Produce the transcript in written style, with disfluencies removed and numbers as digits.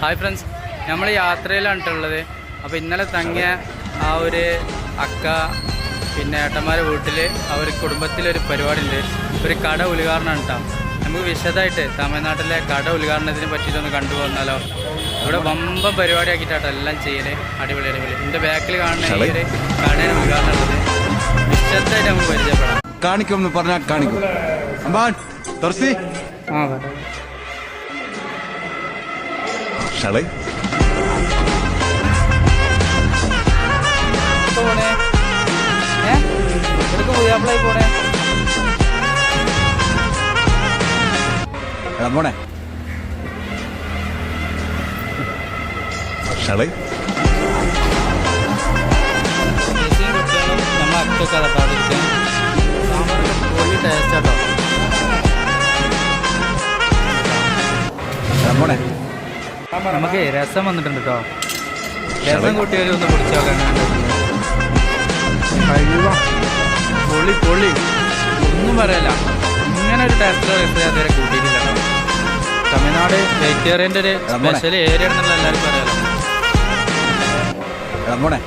Hi friends, നമ്മൾ യാത്രയിലാണിട്ടുള്ളത്. അപ്പോൾ ഇന്നലെ തങ്ങിയ ആ ഒരു അക്ക പിന്നെ ഏട്ടന്മാരുടെ വീട്ടിൽ അവർ കുടുംബത്തിലൊരു പരിപാടി ഉണ്ട്. ഒരു കട ഉദ്ഘാടനമാണ് കേട്ടോ. നമുക്ക് വിശദമായിട്ട് തമിഴ്നാട്ടിലെ കട ഉദ്ഘാടനത്തിനെ പറ്റിയിട്ടൊന്ന് കണ്ടുപോകുന്നാലോ. ഇവിടെ വമ്പം പരിപാടി ആക്കിയിട്ടാട്ടോ എല്ലാം ചെയ്യല്. അടിപൊളി അടിപൊളി. എൻ്റെ ബാക്കിൽ കാണുന്ന ഈ ഒരു കടയുടെ ഉദ്ഘാടനം ഉള്ളത് വിശദമായിട്ട് നമുക്ക് പരിചയപ്പെടാം. കാണിക്കുമെന്ന് പറഞ്ഞാൽ കാണിക്കും. ഷളേ പോണേ ഇവിടേക്ക് പുതിയാപ്പിളായി പോണേ. പോണേ ഷളേ കുട്ടികളും നമ്മൾ അക്കൊക്കെ അടപ്പാടിരിക്കാൻ സാമ്പാറൊക്കെ പൊളി ടേസ്റ്റ് കേട്ടോ. പോണേ നമുക്ക് രസം വന്നിട്ടുണ്ട് കേട്ടോ. രസം കുട്ടികൾ ഒന്ന് പിടിച്ചു നോക്കാൻ പൊളി പൊളി ഒന്നും പറയല്ല. ഇങ്ങനെ ഒരു ടേസ്റ്റുള്ള രസം അതുവരെ കൂട്ടിയിട്ടില്ല കേട്ടോ. തമിഴ്നാട് വെജിറ്റേറിയൻ്റെ ഒരു സ്പെഷ്യൽ ഏരിയ ആണെന്നുള്ള എല്ലാവർക്കും അറിയാലോ. പോണേ